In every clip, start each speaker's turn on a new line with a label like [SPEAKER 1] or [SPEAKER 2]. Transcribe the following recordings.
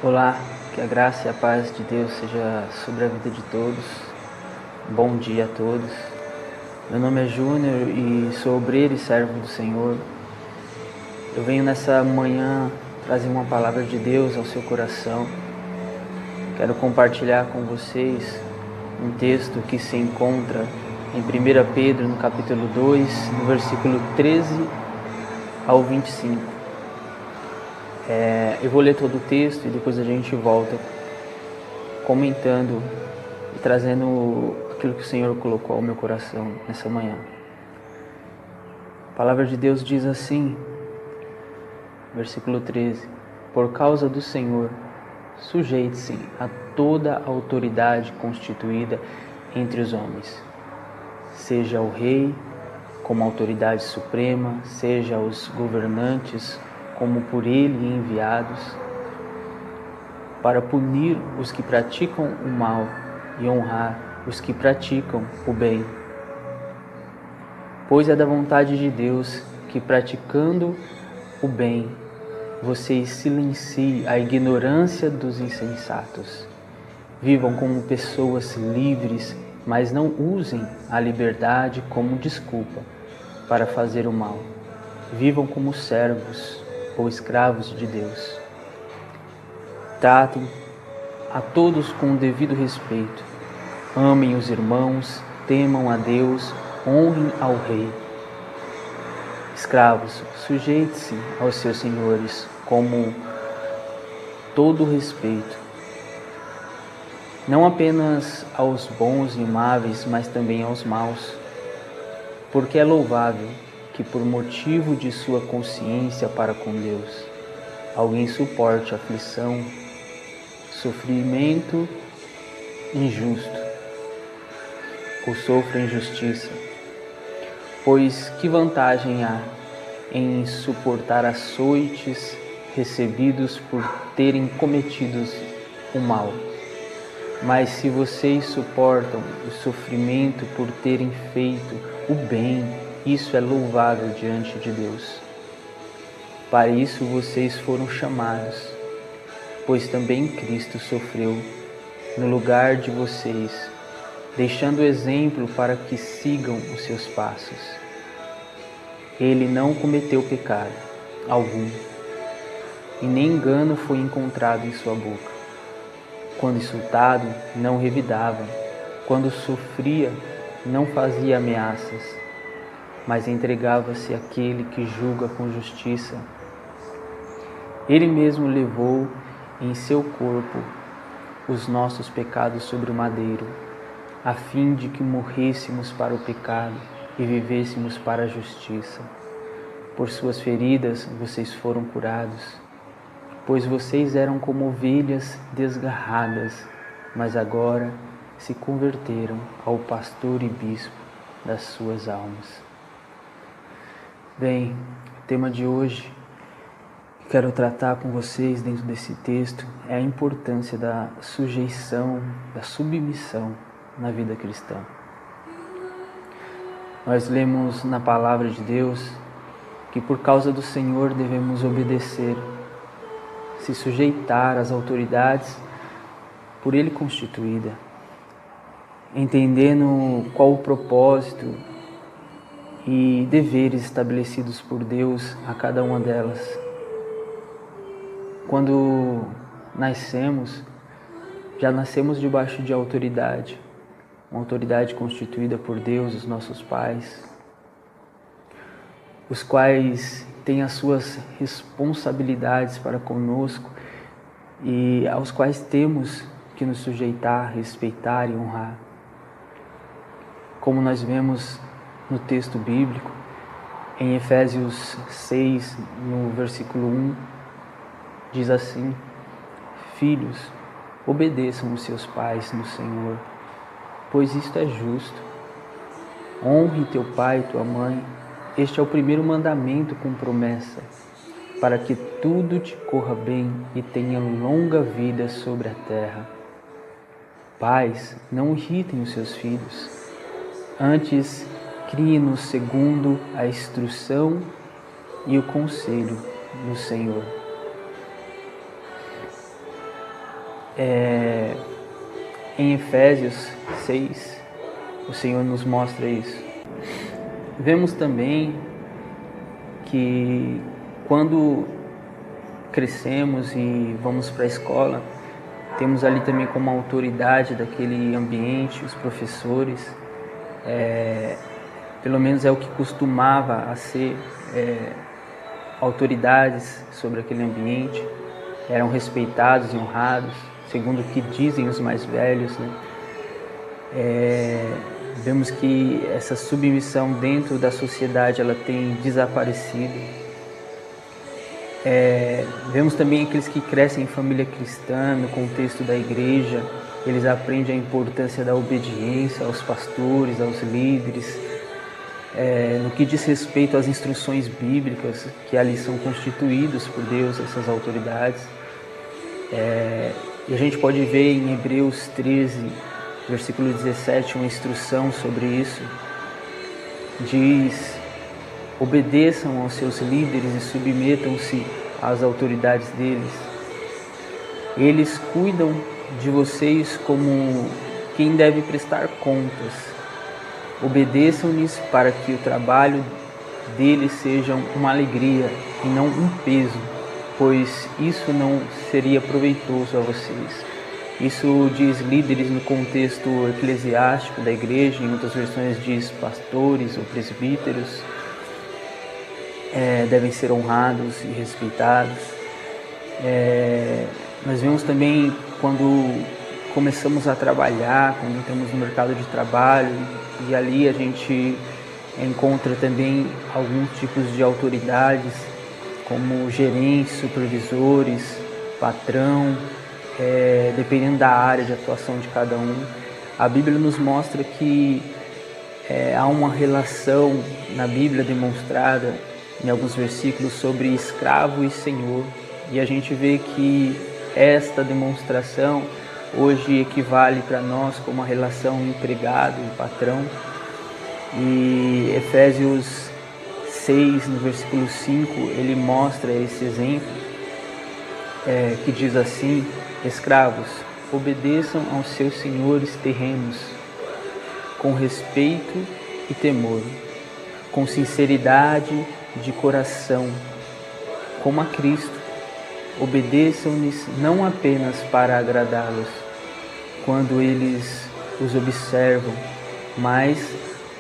[SPEAKER 1] Olá, que a graça e a paz de Deus seja sobre a vida de todos. Bom dia a todos. Meu nome é Júnior e sou obreiro e servo do Senhor. Eu venho nessa manhã trazer uma palavra de Deus ao seu coração. Quero compartilhar com vocês um texto que se encontra em 1 Pedro, no capítulo 2, no versículo 13 ao 25. Eu vou ler todo o texto e depois a gente volta comentando e trazendo aquilo que o Senhor colocou ao meu coração nessa manhã. A palavra de Deus diz assim, versículo 13: Por causa do Senhor, sujeite-se a toda a autoridade constituída entre os homens, seja o rei como autoridade suprema, seja os governantes como por ele enviados, para punir os que praticam o mal e honrar os que praticam o bem. Pois é da vontade de Deus que, praticando o bem, vocês silenciem a ignorância dos insensatos. Vivam como pessoas livres, mas não usem a liberdade como desculpa para fazer o mal. Vivam como servos ou escravos de Deus. Tratem a todos com o devido respeito. Amem os irmãos, temam a Deus, honrem ao rei. Escravos, sujeite-se aos seus senhores como todo respeito, não apenas aos bons e amáveis, mas também aos maus, porque é louvável que, por motivo de sua consciência para com Deus, alguém suporte aflição, sofrimento injusto, ou sofra injustiça. Pois que vantagem há em suportar açoites recebidos por terem cometido o mal? Mas se vocês suportam o sofrimento por terem feito o bem, isso é louvável diante de Deus. Para isso vocês foram chamados, pois também Cristo sofreu no lugar de vocês, deixando exemplo para que sigam os seus passos. Ele não cometeu pecado algum, e nem engano foi encontrado em sua boca. Quando insultado, não revidava. Quando sofria, não fazia ameaças, mas entregava-se àquele que julga com justiça. Ele mesmo levou em seu corpo os nossos pecados sobre o madeiro, a fim de que morrêssemos para o pecado e vivêssemos para a justiça. Por suas feridas vocês foram curados, pois vocês eram como ovelhas desgarradas, mas agora se converteram ao pastor e bispo das suas almas. Bem, o tema de hoje que quero tratar com vocês dentro desse texto é a importância da sujeição, da submissão na vida cristã. Nós lemos na palavra de Deus que por causa do Senhor devemos obedecer, se sujeitar às autoridades por Ele constituída, entendendo qual o propósito e deveres estabelecidos por Deus a cada uma delas. Quando nascemos, já nascemos debaixo de autoridade, uma autoridade constituída por Deus, os nossos pais, os quais têm as suas responsabilidades para conosco e aos quais temos que nos sujeitar, respeitar e honrar. Como nós vemos no texto bíblico, em Efésios 6, no versículo 1, diz assim: Filhos, obedeçam os seus pais no Senhor, pois isto é justo. Honre teu pai e tua mãe. Este é o primeiro mandamento com promessa, para que tudo te corra bem e tenha longa vida sobre a terra. Pais, não irritem os seus filhos, antes criem-nos segundo a instrução e o conselho do Senhor. Em Efésios 6, o Senhor nos mostra isso. Vemos também que quando crescemos e vamos para a escola, temos ali também como autoridade daquele ambiente os professores, pelo menos é o que costumava a ser autoridades sobre aquele ambiente, eram respeitados e honrados, segundo o que dizem os mais velhos, né? Vemos que essa submissão dentro da sociedade ela tem desaparecido. Vemos também aqueles que crescem em família cristã, no contexto da igreja, eles aprendem a importância da obediência aos pastores, aos líderes, no que diz respeito às instruções bíblicas que ali são constituídos por Deus, essas autoridades. E a gente pode ver em Hebreus 13, versículo 17, uma instrução sobre isso. Diz: obedeçam aos seus líderes e submetam-se às autoridades deles. Eles cuidam de vocês como quem deve prestar contas. Obedeçam-lhes para que o trabalho deles seja uma alegria e não um peso, pois isso não seria proveitoso a vocês. Isso diz líderes no contexto eclesiástico da igreja, em outras versões diz pastores ou presbíteros. Devem ser honrados e respeitados. Nós vemos também quando começamos a trabalhar, quando entramos no mercado de trabalho, e ali a gente encontra também alguns tipos de autoridades, como gerentes, supervisores, patrão, dependendo da área de atuação de cada um. A Bíblia nos mostra que há uma relação na Bíblia demonstrada em alguns versículos sobre escravo e senhor, e a gente vê que esta demonstração hoje equivale para nós como a relação empregado e patrão. E Efésios 6, no versículo 5, ele mostra esse exemplo, que diz assim: escravos, obedeçam aos seus senhores terrenos, com respeito e temor, com sinceridade de coração, como a Cristo. Obedeçam-lhes não apenas para agradá-los, quando eles os observam, mas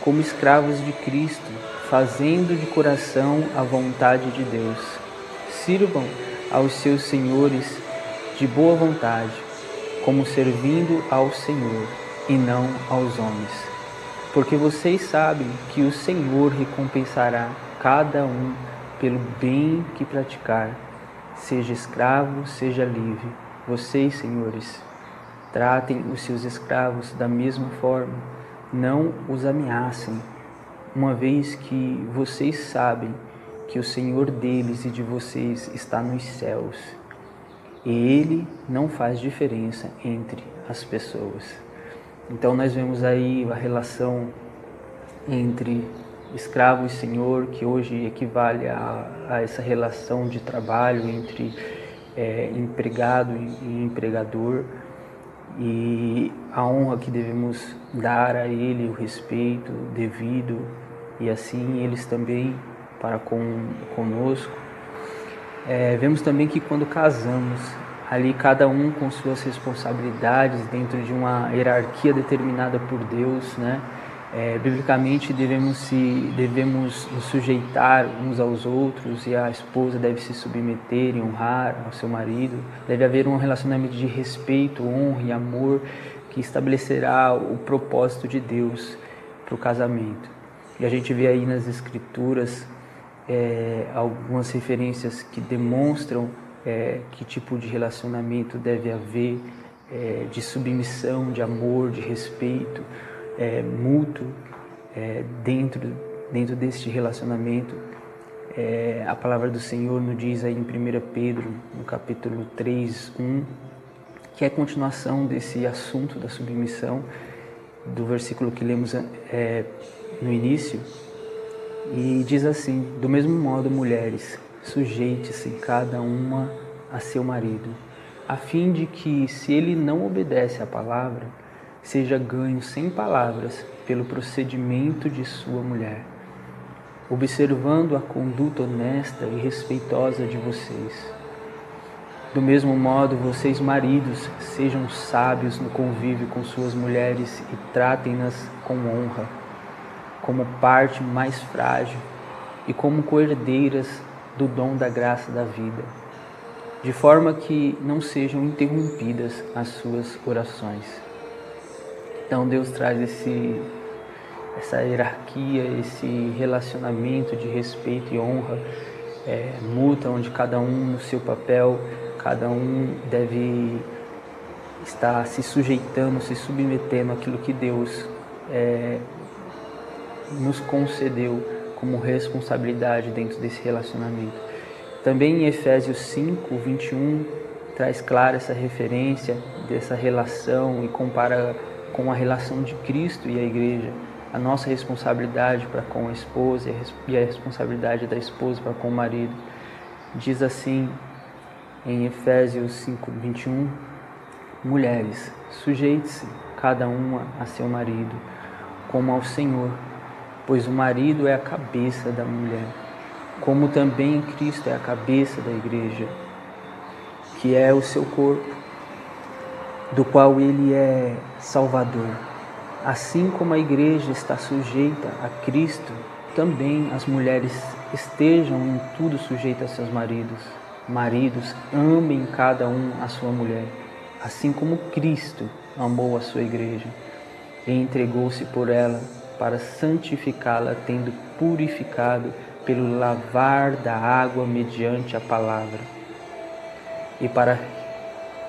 [SPEAKER 1] como escravos de Cristo, fazendo de coração a vontade de Deus. Sirvam aos seus senhores de boa vontade, como servindo ao Senhor e não aos homens. Porque vocês sabem que o Senhor recompensará cada um pelo bem que praticar, seja escravo, seja livre. Vocês, senhores, tratem os seus escravos da mesma forma, não os ameacem, uma vez que vocês sabem que o Senhor deles e de vocês está nos céus, e Ele não faz diferença entre as pessoas. Então nós vemos aí a relação entre escravo e senhor, que hoje equivale a essa relação de trabalho entre empregado e empregador, e a honra que devemos dar a ele, o respeito devido, e assim eles também para conosco. Vemos também que quando casamos, ali cada um com suas responsabilidades dentro de uma hierarquia determinada por Deus, né? Biblicamente devemos nos sujeitar uns aos outros, e a esposa deve se submeter e honrar ao seu marido. Deve haver um relacionamento de respeito, honra e amor que estabelecerá o propósito de Deus para o casamento. E a gente vê aí nas Escrituras algumas referências que demonstram que tipo de relacionamento deve haver, de submissão, de amor, de respeito mútuo dentro deste relacionamento. A palavra do Senhor nos diz aí em 1 Pedro, no capítulo 3, 1, que é a continuação desse assunto da submissão, do versículo que lemos no início, e diz assim: do mesmo modo, mulheres, sujeite-se cada uma a seu marido, a fim de que, se ele não obedece à palavra, seja ganho sem palavras pelo procedimento de sua mulher, observando a conduta honesta e respeitosa de vocês. Do mesmo modo, vocês, maridos, sejam sábios no convívio com suas mulheres e tratem-nas com honra, como parte mais frágil e como coerdeiras do dom da graça da vida, de forma que não sejam interrompidas as suas orações. Então Deus traz essa hierarquia, esse relacionamento de respeito e honra mútua, onde cada um no seu papel, cada um deve estar se sujeitando, se submetendo àquilo que Deus nos concedeu como responsabilidade dentro desse relacionamento. Também em Efésios 5, 21, traz clara essa referência dessa relação e compara com a relação de Cristo e a igreja, a nossa responsabilidade para com a esposa e a responsabilidade da esposa para com o marido. Diz assim em Efésios 5, 21, mulheres, sujeite-se cada uma a seu marido, como ao Senhor, pois o marido é a cabeça da mulher, como também Cristo é a cabeça da igreja, que é o seu corpo, do qual ele é Salvador. Assim como a igreja está sujeita a Cristo, também as mulheres estejam em tudo sujeitas a seus maridos. Maridos, amem cada um a sua mulher, assim como Cristo amou a sua igreja e entregou-se por ela para santificá-la, tendo purificado pelo lavar da água mediante a palavra, e para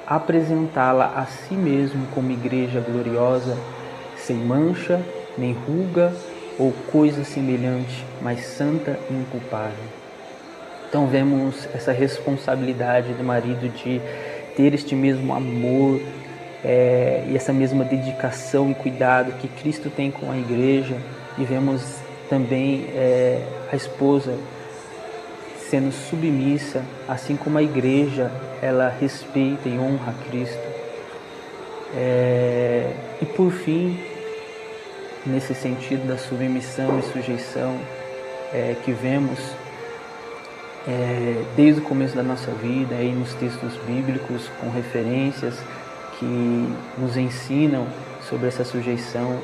[SPEAKER 1] apresentá-la a si mesmo como igreja gloriosa, sem mancha, nem ruga ou coisa semelhante, mas santa e inculpável. Então vemos essa responsabilidade do marido de ter este mesmo amor e essa mesma dedicação e cuidado que Cristo tem com a igreja, e vemos também a esposa sendo submissa, assim como a igreja ela respeita e honra a Cristo. E por fim, nesse sentido da submissão e sujeição que vemos desde o começo da nossa vida, aí nos textos bíblicos, com referências que nos ensinam sobre essa sujeição,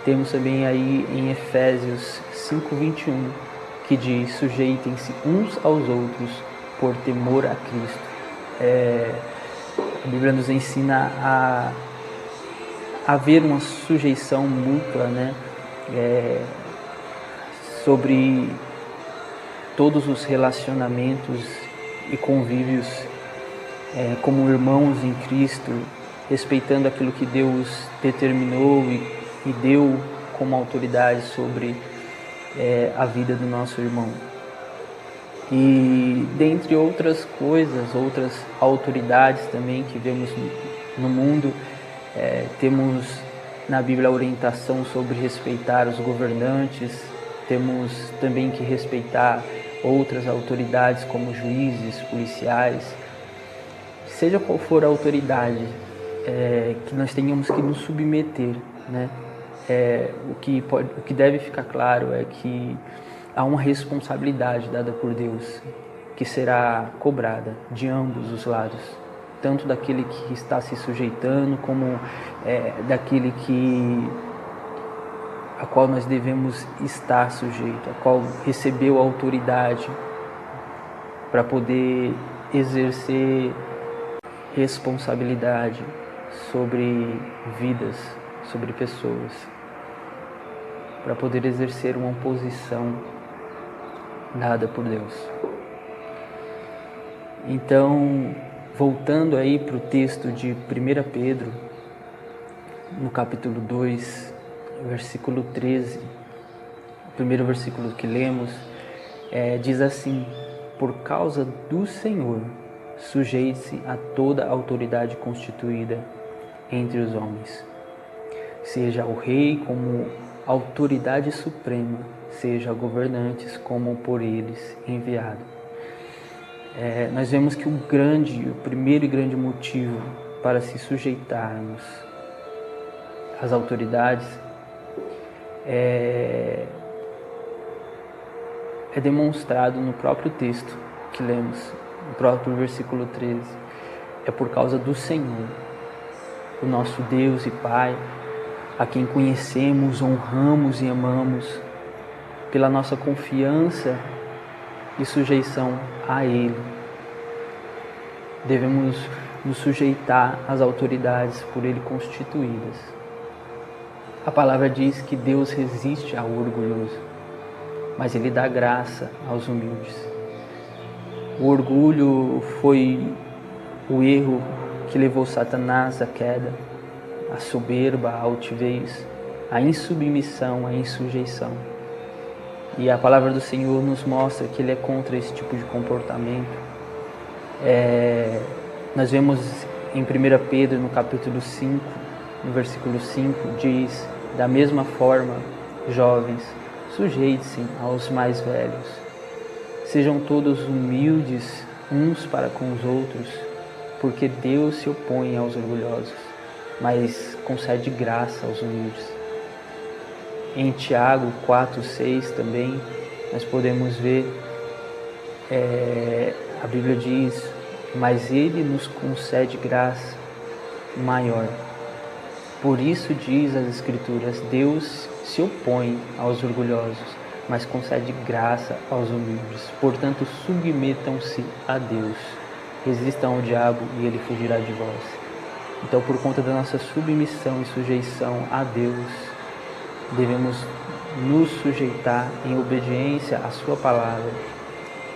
[SPEAKER 1] temos também aí em Efésios 5:21, que diz: sujeitem-se uns aos outros por temor a Cristo. A Bíblia nos ensina a haver uma sujeição mútua, né? Sobre todos os relacionamentos e convívios como irmãos em Cristo, respeitando aquilo que Deus determinou e deu como autoridade sobre a vida do nosso irmão. E dentre outras coisas, outras autoridades também que vemos no mundo, temos na Bíblia a orientação sobre respeitar os governantes, temos também que respeitar outras autoridades como juízes, policiais, seja qual for a autoridade, que nós tenhamos que nos submeter, né? O que deve ficar claro é que há uma responsabilidade dada por Deus que será cobrada de ambos os lados, tanto daquele que está se sujeitando como daquele a qual nós devemos estar sujeito, a qual recebeu a autoridade para poder exercer responsabilidade sobre vidas, sobre pessoas, para poder exercer uma posição dada por Deus. Então, voltando aí para o texto de 1 Pedro, no capítulo 2, versículo 13, o primeiro versículo que lemos, diz assim: por causa do Senhor, sujeite-se a toda autoridade constituída entre os homens, seja o rei como autoridade suprema, seja governantes como por eles enviado. nós vemos que o primeiro e grande motivo para se sujeitarmos às autoridades é demonstrado no próprio texto que lemos, no próprio versículo 13. É por causa do Senhor, o nosso Deus e Pai, a quem conhecemos, honramos e amamos, pela nossa confiança e sujeição a Ele. Devemos nos sujeitar às autoridades por Ele constituídas. A palavra diz que Deus resiste ao orgulhoso, mas Ele dá graça aos humildes. O orgulho foi o erro que levou Satanás à queda, a soberba, a altivez, a insubmissão, a insujeição. E a palavra do Senhor nos mostra que Ele é contra esse tipo de comportamento. Nós vemos em 1 Pedro, no capítulo 5, no versículo 5, diz: da mesma forma, jovens, sujeitem-se aos mais velhos. Sejam todos humildes uns para com os outros, porque Deus se opõe aos orgulhosos, mas concede graça aos humildes. Em Tiago 4:6 também, nós podemos ver, a Bíblia diz: mas Ele nos concede graça maior. Por isso diz as Escrituras: Deus se opõe aos orgulhosos, mas concede graça aos humildes. Portanto, submetam-se a Deus. Resistam ao diabo e ele fugirá de vós. Então, por conta da nossa submissão e sujeição a Deus, devemos nos sujeitar em obediência à sua palavra,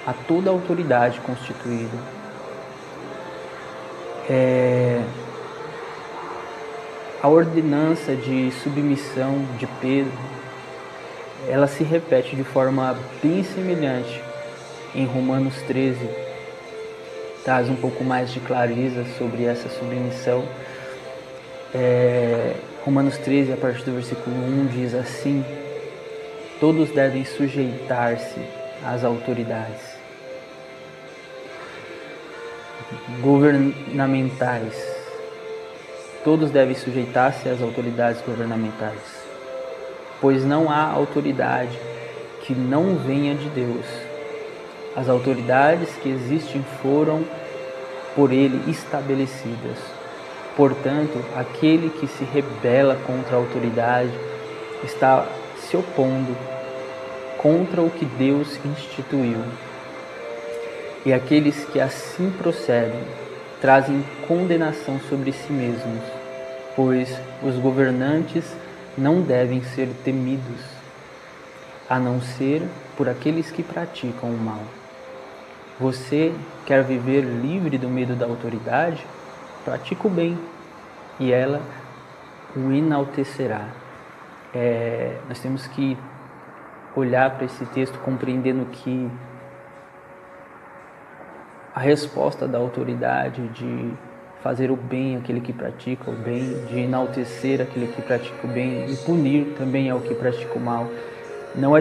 [SPEAKER 1] a toda a autoridade constituída. A ordenança de submissão de Pedro, ela se repete de forma bem semelhante em Romanos 13, traz um pouco mais de clareza sobre essa submissão. Romanos 13, a partir do versículo 1, diz assim: todos devem sujeitar-se às autoridades governamentais. Todos devem sujeitar-se às autoridades governamentais, pois não há autoridade que não venha de Deus. As autoridades que existem foram por Ele estabelecidas. Portanto, aquele que se rebela contra a autoridade está se opondo contra o que Deus instituiu. E aqueles que assim procedem trazem condenação sobre si mesmos, pois os governantes não devem ser temidos, a não ser por aqueles que praticam o mal. Você quer viver livre do medo da autoridade? Pratique o bem, e ela o enaltecerá. Nós temos que olhar para esse texto compreendendo que a resposta da autoridade de fazer o bem àquele que pratica o bem, de enaltecer aquele que pratica o bem e punir também ao que pratica o mal, não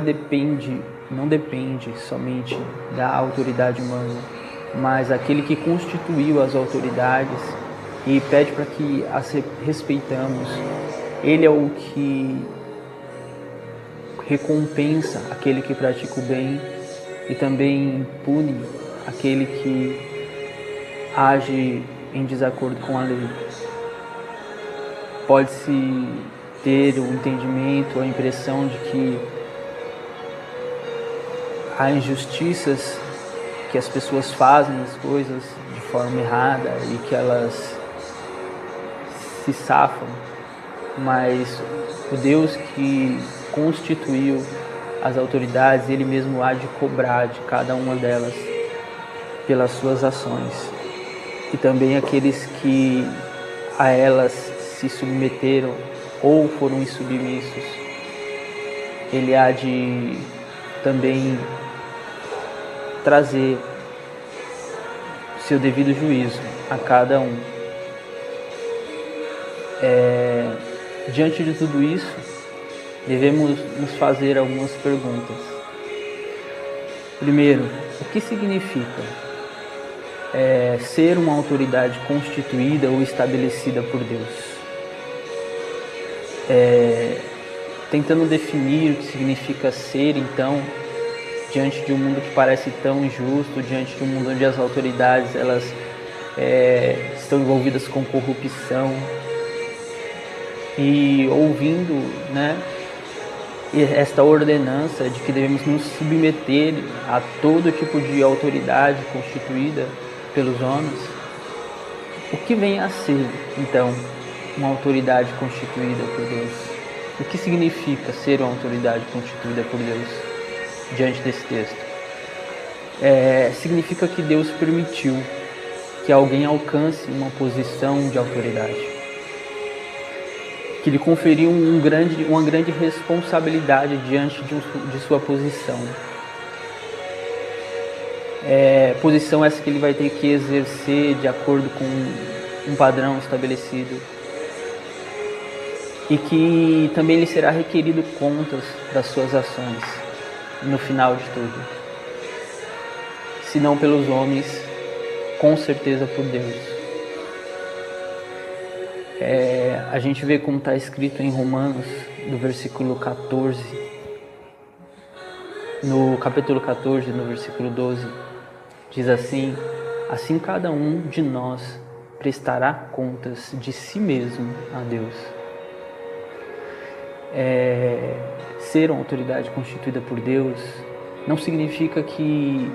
[SPEAKER 1] depende somente da autoridade humana, mas aquele que constituiu as autoridades e pede para que as respeitamos. Ele é o que recompensa aquele que pratica o bem e também pune aquele que age em desacordo com a lei. Pode-se ter o entendimento, a impressão de que há injustiças, que as pessoas fazem as coisas de forma errada e que elas se safam, mas o Deus que constituiu as autoridades, Ele mesmo há de cobrar de cada uma delas pelas suas ações. E também aqueles que a elas se submeteram ou foram insubmissos, Ele há de também trazer seu devido juízo a cada um. Diante de tudo isso, devemos nos fazer algumas perguntas. Primeiro, o que significa ser uma autoridade constituída ou estabelecida por Deus. Tentando definir o que significa ser, então, diante de um mundo que parece tão injusto, diante de um mundo onde as autoridades elas estão envolvidas com corrupção, e ouvindo, né, esta ordenança de que devemos nos submeter a todo tipo de autoridade constituída pelos homens, o que vem a ser, então, uma autoridade constituída por Deus? O que significa ser uma autoridade constituída por Deus diante desse texto? Significa que Deus permitiu que alguém alcance uma posição de autoridade, que lhe conferiu uma grande responsabilidade diante de sua posição. Posição essa que ele vai ter que exercer de acordo com um padrão estabelecido, e que também lhe será requerido contas das suas ações no final de tudo, se não pelos homens, com certeza por Deus. A gente vê como está escrito em Romanos, no versículo 14, no capítulo 14, no versículo 12, diz assim: assim cada um de nós prestará contas de si mesmo a Deus. Ser uma autoridade constituída por Deus não significa que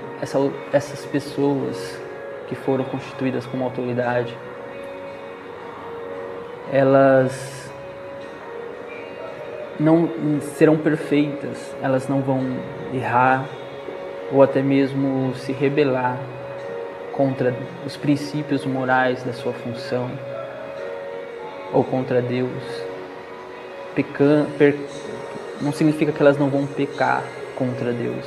[SPEAKER 1] essas pessoas que foram constituídas como autoridade, elas não serão perfeitas, elas não vão errar ou até mesmo se rebelar contra os princípios morais da sua função ou contra Deus. Não significa que elas não vão pecar contra Deus.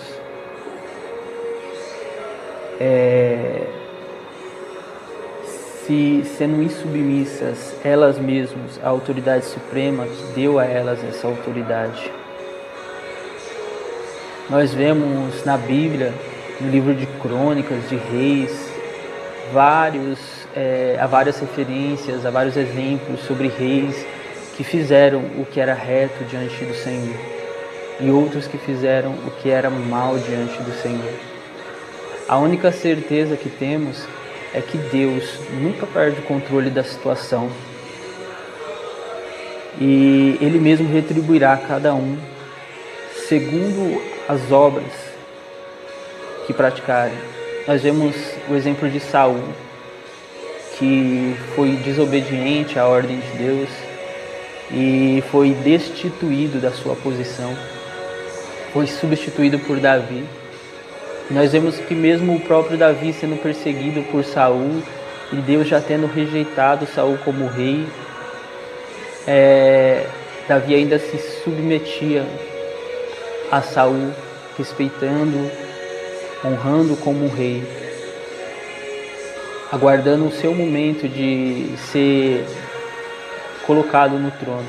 [SPEAKER 1] Se sendo insubmissas elas mesmas à autoridade suprema que deu a elas essa autoridade. Nós vemos na Bíblia, no livro de Crônicas, de Reis, há várias referências, há vários exemplos sobre reis que fizeram o que era reto diante do Senhor e outros que fizeram o que era mal diante do Senhor. A única certeza que temos é que Deus nunca perde o controle da situação e Ele mesmo retribuirá a cada um segundo as obras que praticarem. Nós vemos o exemplo de Saul, que foi desobediente à ordem de Deus e foi destituído da sua posição, foi substituído por Davi. Nós vemos que mesmo o próprio Davi sendo perseguido por Saul e Deus já tendo rejeitado Saul como rei, Davi ainda se submetia a Saul, respeitando, honrando como rei, aguardando o seu momento de ser colocado no trono.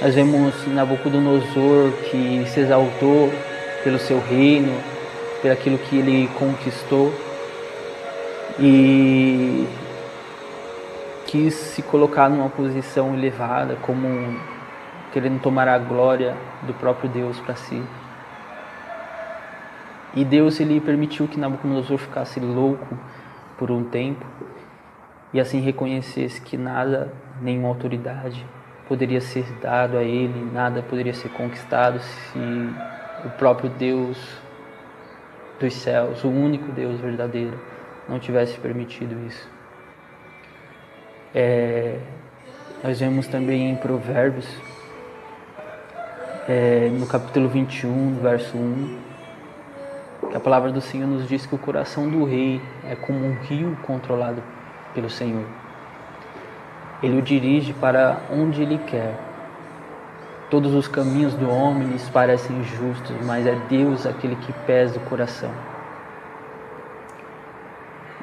[SPEAKER 1] Nós vemos Nabucodonosor, que se exaltou pelo seu reino, por aquilo que ele conquistou e quis se colocar numa posição elevada, como querendo tomar a glória do próprio Deus para si. E Deus ele permitiu que Nabucodonosor ficasse louco por um tempo e assim reconhecesse que nada, nenhuma autoridade poderia ser dado a ele, nada poderia ser conquistado se o próprio Deus dos céus, o único Deus verdadeiro, não tivesse permitido isso. Nós vemos também em Provérbios, no capítulo 21, verso 1, que a palavra do Senhor nos diz que o coração do rei é como um rio controlado pelo Senhor. Ele o dirige para onde ele quer. Todos os caminhos do homem lhes parecem justos, mas é Deus aquele que pesa o coração.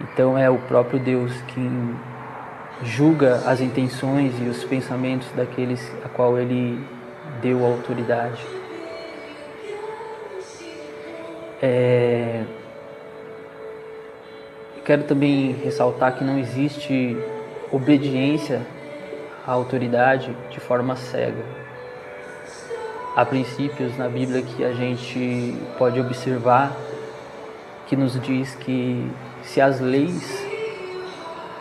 [SPEAKER 1] Então é o próprio Deus quem julga as intenções e os pensamentos daqueles a qual ele deu autoridade. quero também ressaltar que não existe obediência à autoridade de forma cega. Há princípios na Bíblia que a gente pode observar que nos diz que se as leis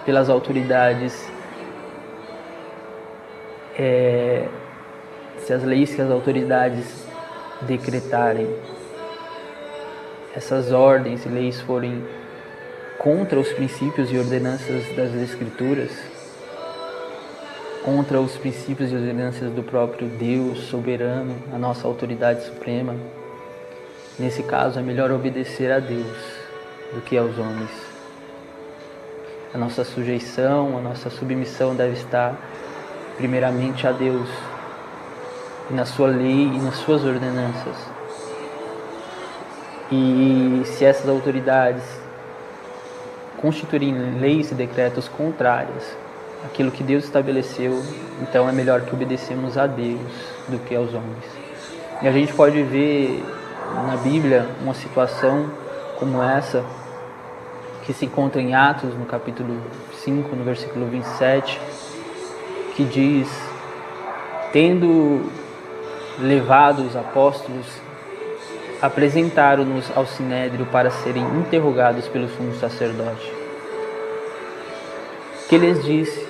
[SPEAKER 1] pelas autoridades, se as leis que as autoridades decretarem, essas ordens e leis forem contra os princípios e ordenanças das Escrituras, contra os princípios e ordenanças do próprio Deus soberano, a nossa autoridade suprema, nesse caso é melhor obedecer a Deus do que aos homens. A nossa sujeição, a nossa submissão deve estar primeiramente a Deus, e na sua lei e nas suas ordenanças. E se essas autoridades constituírem leis e decretos contrários àquilo que Deus estabeleceu, então é melhor que obedecemos a Deus do que aos homens. E a gente pode ver na Bíblia uma situação como essa, que se encontra em Atos, no capítulo 5, no versículo 27, que diz: tendo levado os apóstolos, apresentaram-nos ao sinédrio para serem interrogados pelo sumo sacerdote, que lhes disse: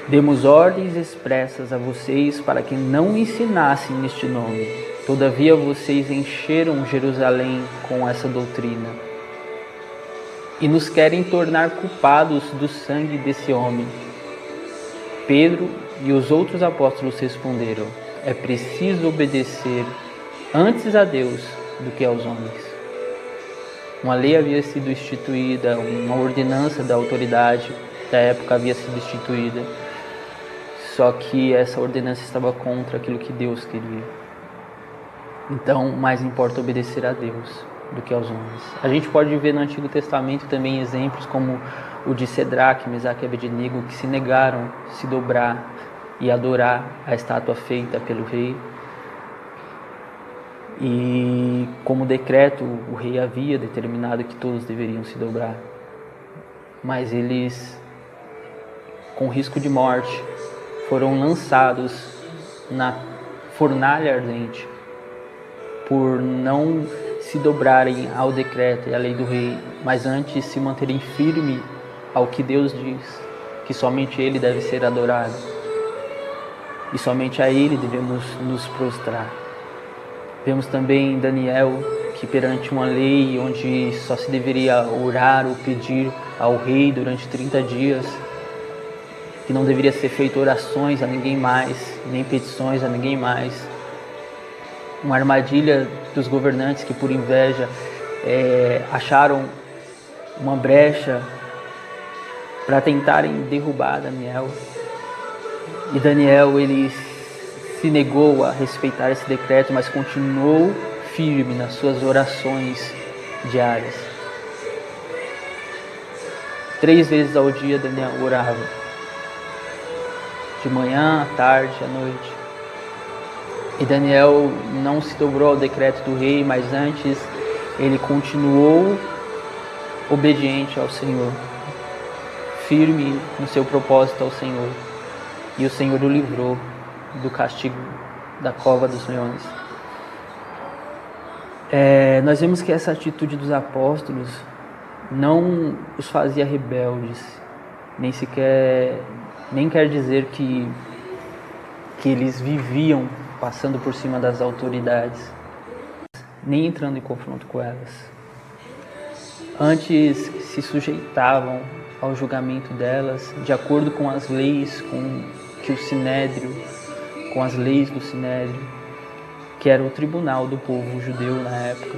[SPEAKER 1] demos ordens expressas a vocês para que não ensinassem neste nome. Todavia vocês encheram Jerusalém com essa doutrina e nos querem tornar culpados do sangue desse homem. Pedro e os outros apóstolos responderam: é preciso obedecer antes a Deus do que aos homens. Uma lei havia sido instituída, uma ordenança da autoridade da época havia sido instituída, só que essa ordenança estava contra aquilo que Deus queria. Então, mais importa obedecer a Deus do que aos homens. A gente pode ver no Antigo Testamento também exemplos como o de Cedraque, Mesaque e Abednego, que se negaram a se dobrar e adorar a estátua feita pelo rei. E como decreto, o rei havia determinado que todos deveriam se dobrar. Mas eles, com risco de morte, foram lançados na fornalha ardente por não se dobrarem ao decreto e à lei do rei, mas antes se manterem firmes ao que Deus diz, que somente Ele deve ser adorado e somente a Ele devemos nos prostrar. Vemos também Daniel, que perante uma lei onde só se deveria orar ou pedir ao rei durante 30 dias, que não deveria ser feito orações a ninguém mais, nem petições a ninguém mais. Uma armadilha dos governantes que, por inveja, acharam uma brecha para tentarem derrubar Daniel. E Daniel, ele se negou a respeitar esse decreto, mas continuou firme nas suas orações diárias. 3 vezes ao dia Daniel orava, de manhã, à tarde, à noite. E Daniel não se dobrou ao decreto do rei, mas antes ele continuou obediente ao Senhor, firme no seu propósito ao Senhor. E o Senhor o livrou do castigo da cova dos leões. Nós vemos que essa atitude dos apóstolos não os fazia rebeldes, nem quer dizer que eles viviam passando por cima das autoridades, nem entrando em confronto com elas. Antes se sujeitavam ao julgamento delas, de acordo com as leis, com as leis do Sinédrio, que era o tribunal do povo judeu na época.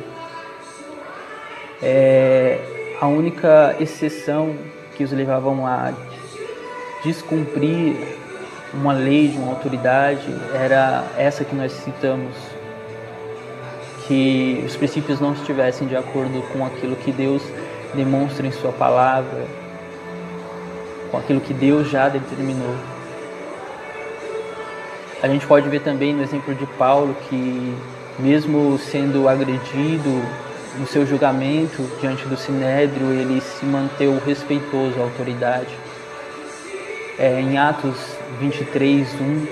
[SPEAKER 1] A única exceção que os levavam a descumprir uma lei de uma autoridade era essa que nós citamos, que os princípios não estivessem de acordo com aquilo que Deus demonstra em sua palavra, com aquilo que Deus já determinou. A gente pode ver também no exemplo de Paulo que, mesmo sendo agredido no seu julgamento diante do Sinédrio, ele se manteve respeitoso à autoridade. Em Atos 23:1,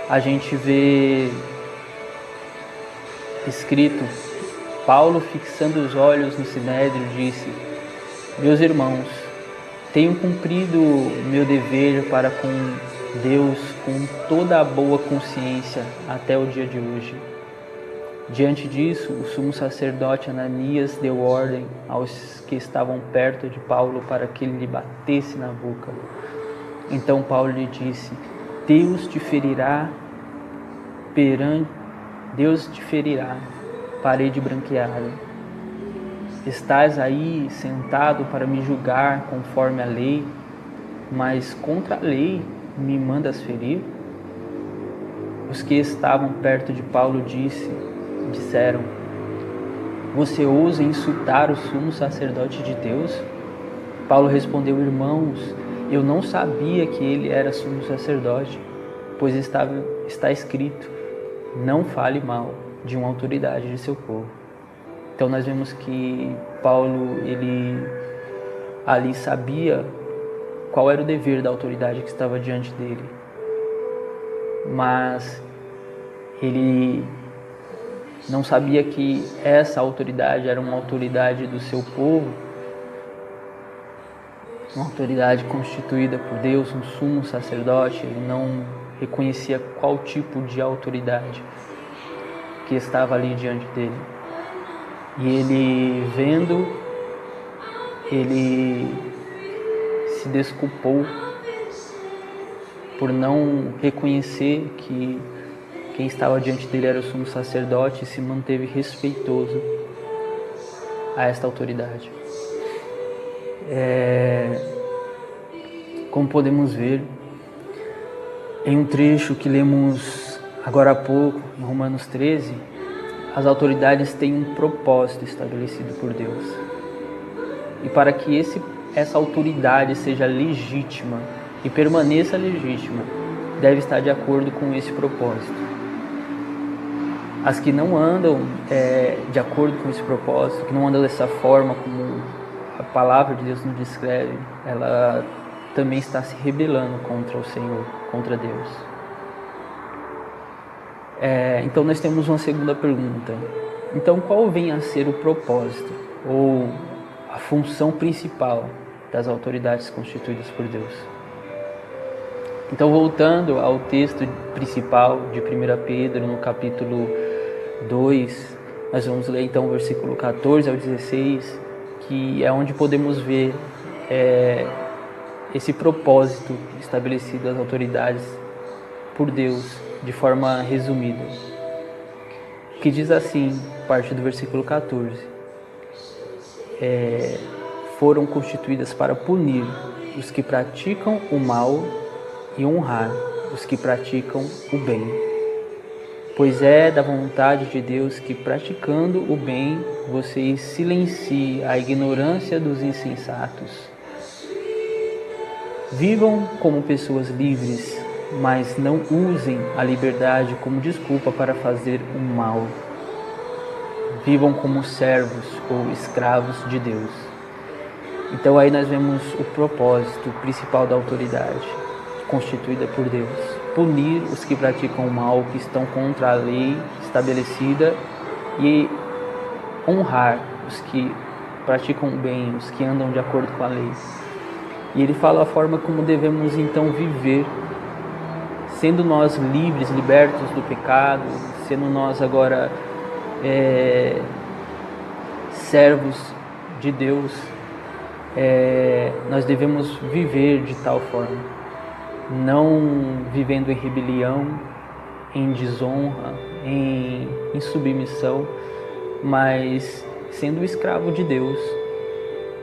[SPEAKER 1] a gente vê escrito: Paulo, fixando os olhos no Sinédrio, disse: meus irmãos, tenho cumprido meu dever para com Deus com toda a boa consciência até o dia de hoje. Diante disso, o sumo sacerdote Ananias deu ordem aos que estavam perto de Paulo para que ele lhe batesse na boca. Então Paulo lhe disse: Deus te ferirá, parede branqueada. Estás aí sentado para me julgar conforme a lei, mas contra a lei me mandas ferir? Os que estavam perto de Paulo disseram: você ousa insultar o sumo sacerdote de Deus? Paulo respondeu: irmãos, eu não sabia que ele era sumo sacerdote, pois está escrito: não fale mal de uma autoridade de seu povo. Então nós vemos que Paulo, ele ali sabia qual era o dever da autoridade que estava diante dele, mas ele não sabia que essa autoridade era uma autoridade do seu povo, uma autoridade constituída por Deus, um sumo sacerdote. Ele não reconhecia qual tipo de autoridade que estava ali diante dele. E ele, vendo, ele se desculpou por não reconhecer que quem estava diante dele era o sumo sacerdote e se manteve respeitoso a esta autoridade. Como podemos ver em um trecho que lemos agora há pouco, em Romanos 13, as autoridades têm um propósito estabelecido por Deus. E para que essa autoridade seja legítima e permaneça legítima, deve estar de acordo com esse propósito. As que não andam de acordo com esse propósito, que não andam dessa forma como a palavra de Deus nos descreve, ela também está se rebelando contra o Senhor, contra Deus. Então nós temos uma segunda pergunta. Então qual vem a ser o propósito ou a função principal das autoridades constituídas por Deus? Então, voltando ao texto principal de 1 Pedro, no capítulo 2, nós vamos ler então o versículo 14 ao 16, que é onde podemos ver esse propósito estabelecido das autoridades por Deus de forma resumida, que diz assim, a partir do versículo 14: foram constituídas para punir os que praticam o mal e honrar os que praticam o bem. Pois é da vontade de Deus que, praticando o bem, vocês silenciem a ignorância dos insensatos. Vivam como pessoas livres, mas não usem a liberdade como desculpa para fazer o mal. Vivam como servos ou escravos de Deus. Então aí nós vemos o propósito principal da autoridade constituída por Deus: punir os que praticam o mal, que estão contra a lei estabelecida, e honrar os que praticam o bem, os que andam de acordo com a lei. E ele fala a forma como devemos então viver, sendo nós livres, libertos do pecado, sendo nós agora servos de Deus. Nós devemos viver de tal forma, não vivendo em rebelião, em desonra, em insubmissão, mas sendo escravo de Deus.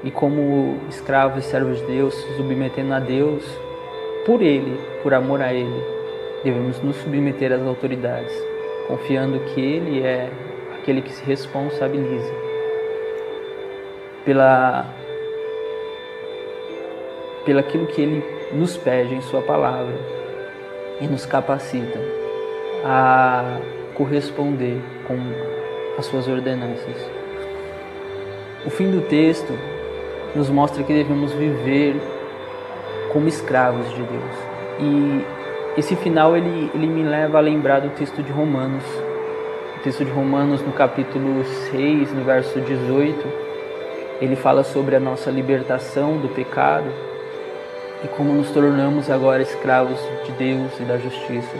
[SPEAKER 1] E como escravos e servos de Deus, submetendo a Deus, por Ele, por amor a Ele, devemos nos submeter às autoridades, confiando que Ele é aquele que se responsabiliza pelaquilo que Ele nos pede em Sua palavra e nos capacita a corresponder com as Suas ordenanças. O fim do texto nos mostra que devemos viver como escravos de Deus. E esse final ele me leva a lembrar do texto de Romanos. O texto de Romanos, no capítulo 6, no verso 18, ele fala sobre a nossa libertação do pecado e como nos tornamos agora escravos de Deus e da justiça.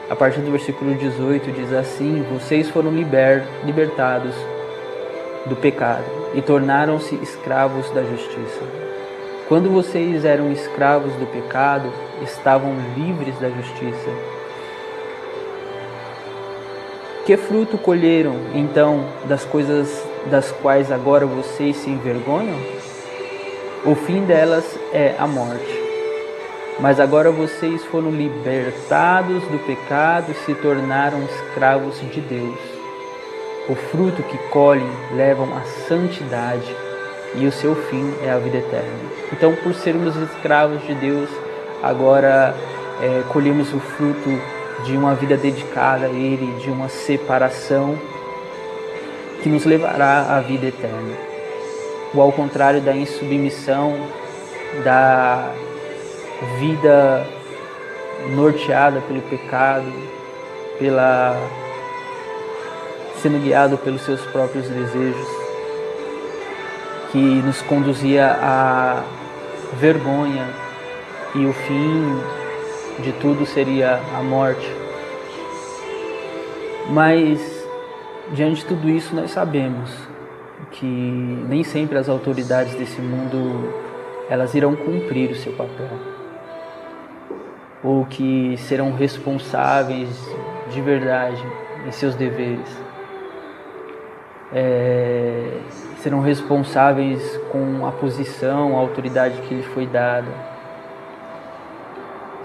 [SPEAKER 1] A partir do versículo 18 diz assim: vocês foram libertados do pecado e tornaram-se escravos da justiça. Quando vocês eram escravos do pecado, estavam livres da justiça. Que fruto colheram, então, das coisas das quais agora vocês se envergonham? O fim delas é a morte. Mas agora vocês foram libertados do pecado e se tornaram escravos de Deus. O fruto que colhem levam à santidade e o seu fim é a vida eterna. Então, por sermos escravos de Deus, agora colhemos o fruto de uma vida dedicada a Ele, de uma separação que nos levará à vida eterna. Ou ao contrário da insubmissão, da vida norteada pelo pecado, sendo guiado pelos seus próprios desejos, que nos conduzia à vergonha, e o fim de tudo seria a morte. Mas diante de tudo isso nós sabemos que nem sempre as autoridades desse mundo elas irão cumprir o seu papel, ou que serão responsáveis de verdade em seus deveres, serão responsáveis com a posição, a autoridade que lhe foi dada.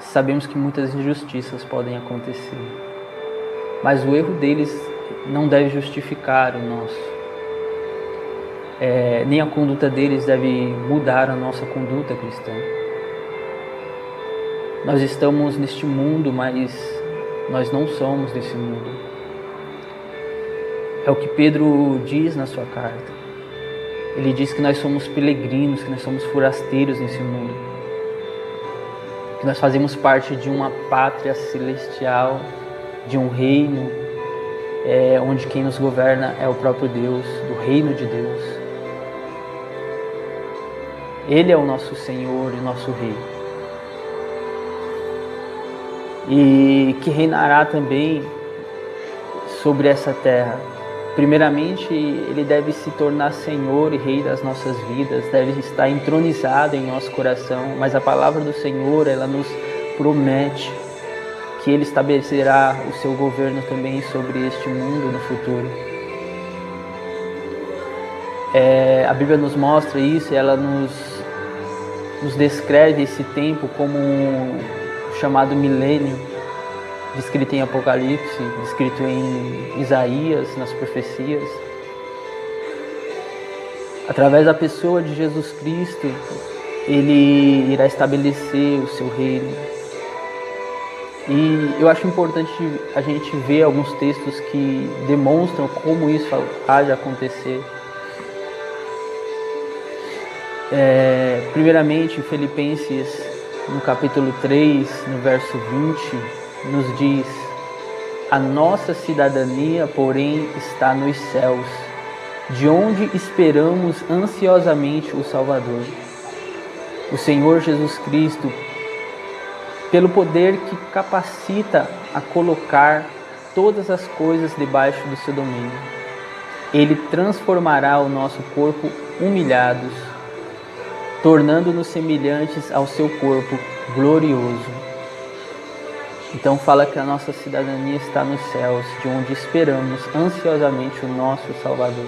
[SPEAKER 1] Sabemos que muitas injustiças podem acontecer, mas o erro deles não deve justificar o nosso. Nem a conduta deles deve mudar a nossa conduta cristã. Nós estamos neste mundo, mas nós não somos desse mundo. É o que Pedro diz na sua carta. Ele diz que nós somos peregrinos, que nós somos forasteiros nesse mundo, que nós fazemos parte de uma pátria celestial, de um reino, onde quem nos governa é o próprio Deus, do reino de Deus. Ele é o nosso Senhor e o nosso Rei. E que reinará também sobre essa terra. Primeiramente, Ele deve se tornar Senhor e Rei das nossas vidas, deve estar entronizado em nosso coração, mas a palavra do Senhor, ela nos promete que Ele estabelecerá o seu governo também sobre este mundo no futuro. A Bíblia nos mostra isso, e ela nos descreve esse tempo como um chamado milênio, descrito em Apocalipse, descrito em Isaías, nas profecias. Através da pessoa de Jesus Cristo, Ele irá estabelecer o seu reino. E eu acho importante a gente ver alguns textos que demonstram como isso há de acontecer. Primeiramente, em Filipenses, no capítulo 3, no verso 20, nos diz: a nossa cidadania, porém, está nos céus, de onde esperamos ansiosamente o Salvador, o Senhor Jesus Cristo, pelo poder que capacita a colocar todas as coisas debaixo do seu domínio. Ele transformará o nosso corpo humilhados, tornando-nos semelhantes ao seu corpo glorioso. Então fala que a nossa cidadania está nos céus, de onde esperamos ansiosamente o nosso Salvador.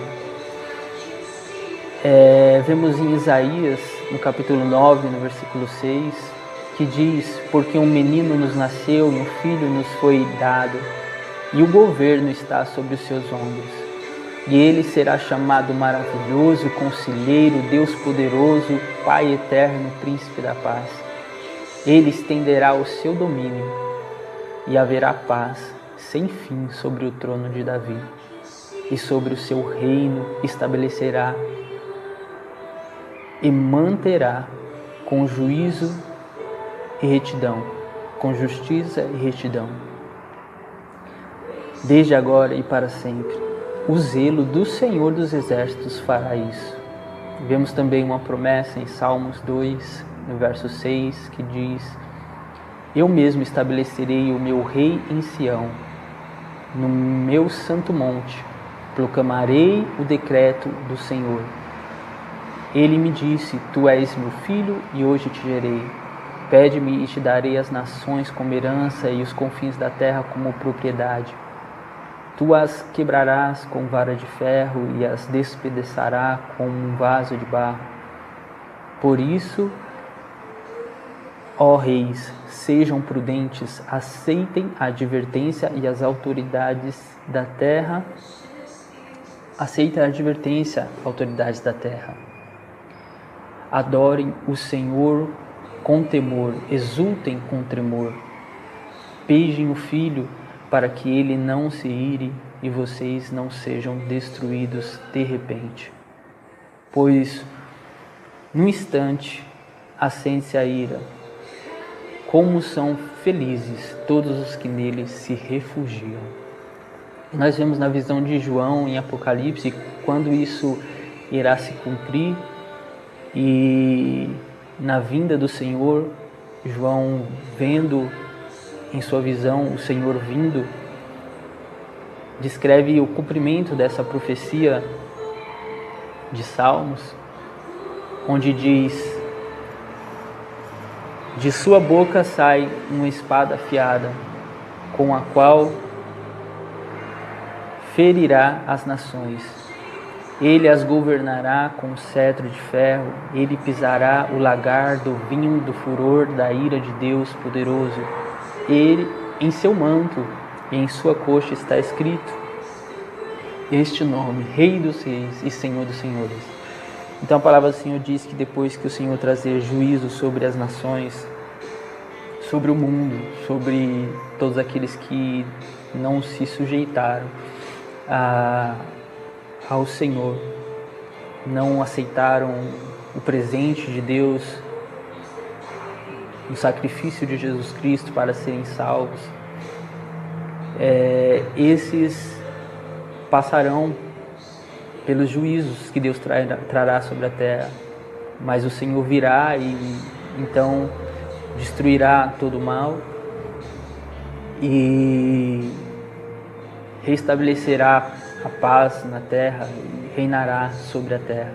[SPEAKER 1] Vemos em Isaías, no capítulo 9, no versículo 6, que diz: porque um menino nos nasceu e um filho nos foi dado, e o governo está sobre os seus ombros. E ele será chamado Maravilhoso, Conselheiro, Deus Poderoso, Pai Eterno, Príncipe da Paz. Ele estenderá o seu domínio e haverá paz sem fim sobre o trono de Davi, e sobre o seu reino estabelecerá e manterá com juízo e retidão, com justiça e retidão, desde agora e para sempre. O zelo do Senhor dos Exércitos fará isso. Vemos também uma promessa em Salmos 2, no verso 6, que diz: eu mesmo estabelecerei o meu rei em Sião, no meu santo monte, proclamarei o decreto do Senhor. Ele me disse: tu és meu filho e hoje te gerei. Pede-me e te darei as nações como herança e os confins da terra como propriedade. Tu as quebrarás com vara de ferro e as despedaçarás com um vaso de barro. Por isso, ó reis, sejam prudentes, aceitem a advertência e as autoridades da terra. Aceitem a advertência, autoridades da terra. Adorem o Senhor com temor, exultem com tremor. Beijem o Filho, para que ele não se ire e vocês não sejam destruídos de repente. Pois, num instante, acende-se a ira. Como são felizes todos os que nele se refugiam. Nós vemos na visão de João em Apocalipse quando isso irá se cumprir, e na vinda do Senhor, João vendo em sua visão o Senhor vindo, descreve o cumprimento dessa profecia de Salmos, onde diz: de sua boca sai uma espada afiada, com a qual ferirá as nações. Ele as governará com cetro de ferro, ele pisará o lagar do vinho do furor da ira de Deus poderoso. Ele, em seu manto e em sua coxa está escrito este nome: Rei dos Reis e Senhor dos Senhores. Então a palavra do Senhor diz que depois que o Senhor trazer juízo sobre as nações, sobre o mundo, sobre todos aqueles que não se sujeitaram ao Senhor, não aceitaram o presente de Deus, o sacrifício de Jesus Cristo para serem salvos, esses passarão pelos juízos que Deus trará sobre a terra, mas o Senhor virá e então destruirá todo o mal e restabelecerá a paz na terra e reinará sobre a terra.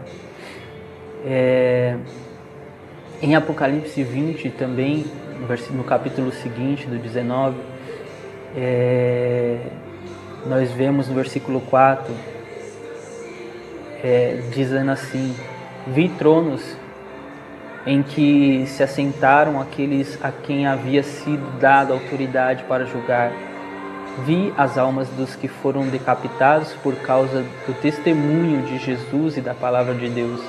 [SPEAKER 1] Em Apocalipse 20 também, no capítulo seguinte, do 19, nós vemos no versículo 4, dizendo assim: vi tronos em que se assentaram aqueles a quem havia sido dada autoridade para julgar. Vi as almas dos que foram decapitados por causa do testemunho de Jesus e da palavra de Deus.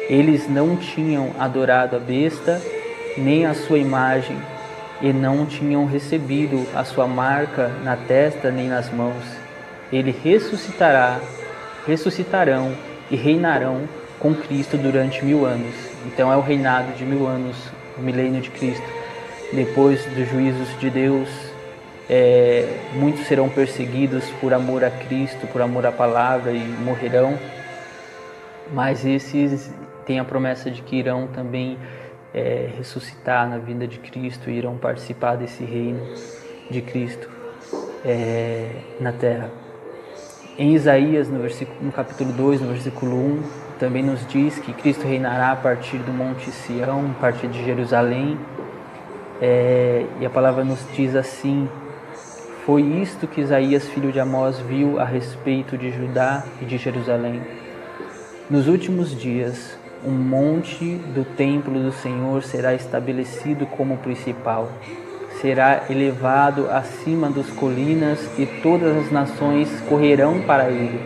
[SPEAKER 1] Eles não tinham adorado a besta, nem a sua imagem, e não tinham recebido a sua marca na testa nem nas mãos. Eles ressuscitarão e reinarão com Cristo durante 1000 anos. Então é o reinado de 1000 anos, o milênio de Cristo. Depois dos juízos de Deus, muitos serão perseguidos por amor a Cristo, por amor à palavra, e morrerão. Mas esses têm a promessa de que irão também ressuscitar na vinda de Cristo e irão participar desse reino de Cristo na terra. Em Isaías, no capítulo 2, no versículo 1, também nos diz que Cristo reinará a partir do Monte Sião, a partir de Jerusalém. E a palavra nos diz assim: foi isto que Isaías, filho de Amós, viu a respeito de Judá e de Jerusalém. Nos últimos dias, um monte do templo do Senhor será estabelecido como principal. Será elevado acima das colinas e todas as nações correrão para ele.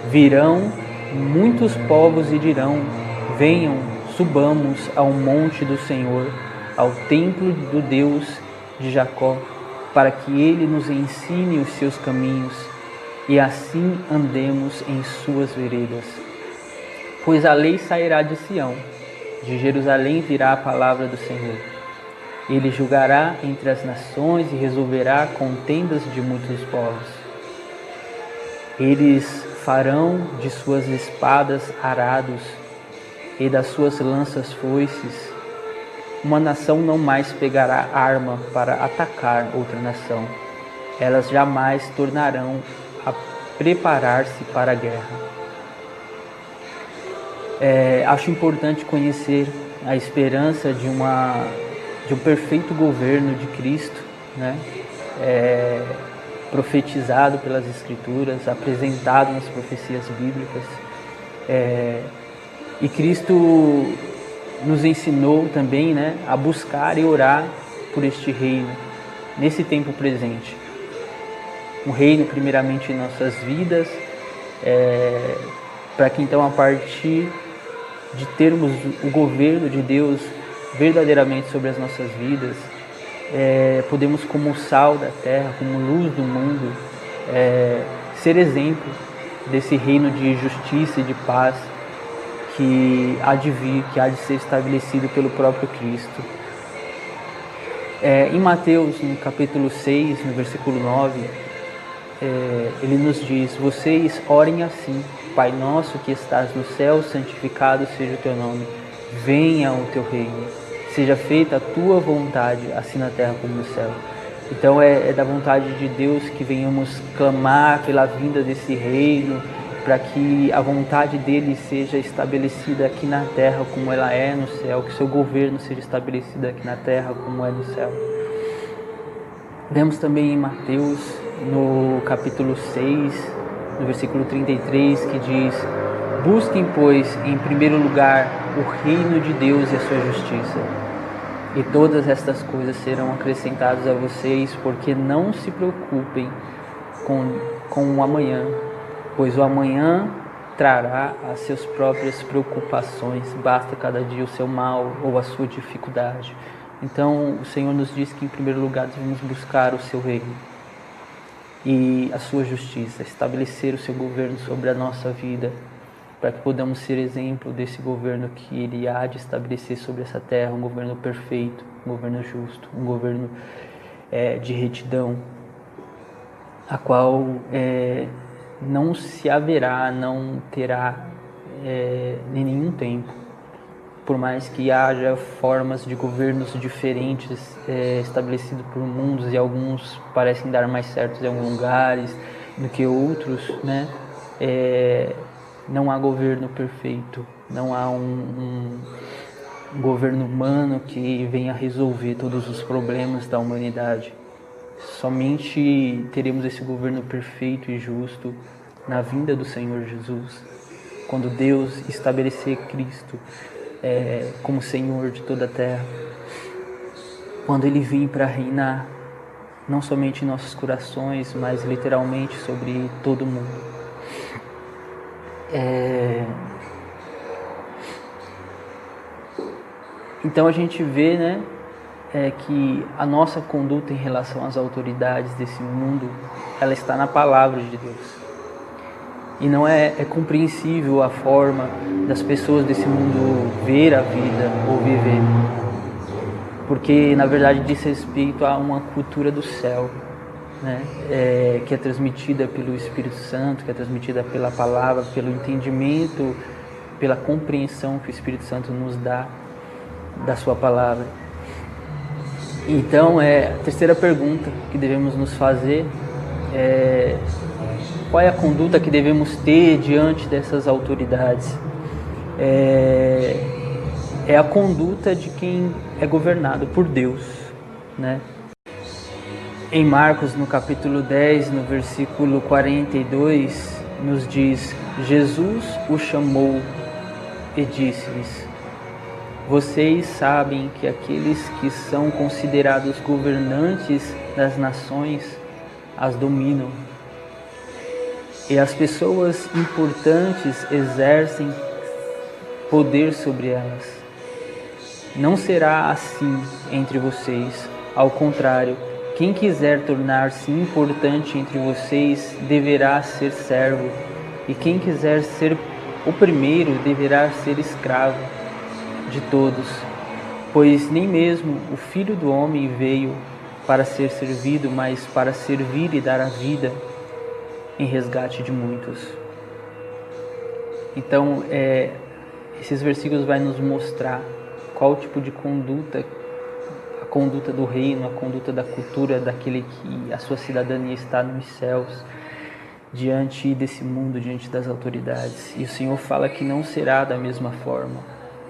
[SPEAKER 1] Virão muitos povos e dirão: venham, subamos ao monte do Senhor, ao templo do Deus de Jacó, para que ele nos ensine os seus caminhos e assim andemos em suas veredas. Pois a lei sairá de Sião, de Jerusalém virá a palavra do Senhor. Ele julgará entre as nações e resolverá contendas de muitos povos. Eles farão de suas espadas arados e das suas lanças foices. Uma nação não mais pegará arma para atacar outra nação. Elas jamais tornarão a preparar-se para a guerra. Acho importante conhecer a esperança de um perfeito governo de Cristo, né? Profetizado pelas Escrituras, apresentado nas profecias bíblicas. E Cristo nos ensinou também, né, a buscar e orar por este reino, nesse tempo presente. Um reino primeiramente em nossas vidas, para que então a partir de termos o governo de Deus verdadeiramente sobre as nossas vidas, podemos, como sal da terra, como luz do mundo, ser exemplo desse reino de justiça e de paz que há de vir, que há de ser estabelecido pelo próprio Cristo. Em Mateus, no capítulo 6, no versículo 9, ele nos diz: vocês orem assim: Pai nosso que estás no céu, santificado seja o teu nome. Venha o teu reino. Seja feita a tua vontade, assim na terra como no céu. Então é da vontade de Deus que venhamos clamar pela vinda desse reino, para que a vontade dele seja estabelecida aqui na terra como ela é no céu, que seu governo seja estabelecido aqui na terra como é no céu. Vemos também em Mateus, no capítulo 6, no versículo 33, que diz: busquem, pois, em primeiro lugar o reino de Deus e a sua justiça, e todas estas coisas serão acrescentadas a vocês, porque não se preocupem com o amanhã, pois o amanhã trará as suas próprias preocupações, basta cada dia o seu mal ou a sua dificuldade. Então o Senhor nos diz que em primeiro lugar devemos buscar o seu reino e a sua justiça, estabelecer o seu governo sobre a nossa vida, para que podamos ser exemplo desse governo que Ele há de estabelecer sobre essa terra, um governo perfeito, um governo justo, um governo de retidão, a qual não se haverá, não terá em nenhum tempo, por mais que haja formas de governos diferentes estabelecidos por mundos, e alguns parecem dar mais certos em alguns lugares do que outros, né? Não há governo perfeito, não há um governo humano que venha resolver todos os problemas da humanidade. Somente teremos esse governo perfeito e justo na vinda do Senhor Jesus, quando Deus estabelecer Cristo como Senhor de toda a terra, quando Ele vir para reinar, não somente em nossos corações, mas literalmente sobre todo o mundo. Então a gente vê, né, que a nossa conduta em relação às autoridades desse mundo, ela está na palavra de Deus. E não é compreensível a forma das pessoas desse mundo ver a vida ou viver, porque na verdade diz respeito a uma cultura do céu, né? Que é transmitida pelo Espírito Santo, que é transmitida pela palavra, pelo entendimento, pela compreensão que o Espírito Santo nos dá da sua palavra. Então, a terceira pergunta que devemos nos fazer é: qual é a conduta que devemos ter diante dessas autoridades? É a conduta de quem é governado por Deus, né? Em Marcos, no capítulo 10, no versículo 42, nos diz: Jesus o chamou e disse-lhes: vocês sabem que aqueles que são considerados governantes das nações as dominam, e as pessoas importantes exercem poder sobre elas. Não será assim entre vocês. Ao contrário, quem quiser tornar-se importante entre vocês deverá ser servo, e quem quiser ser o primeiro deverá ser escravo de todos, pois nem mesmo o Filho do Homem veio para ser servido, mas para servir e dar a vida em resgate de muitos. Então, esses versículos vai nos mostrar qual tipo de conduta, a conduta do reino, a conduta da cultura daquele que a sua cidadania está nos céus, diante desse mundo, diante das autoridades. E o Senhor fala que não será da mesma forma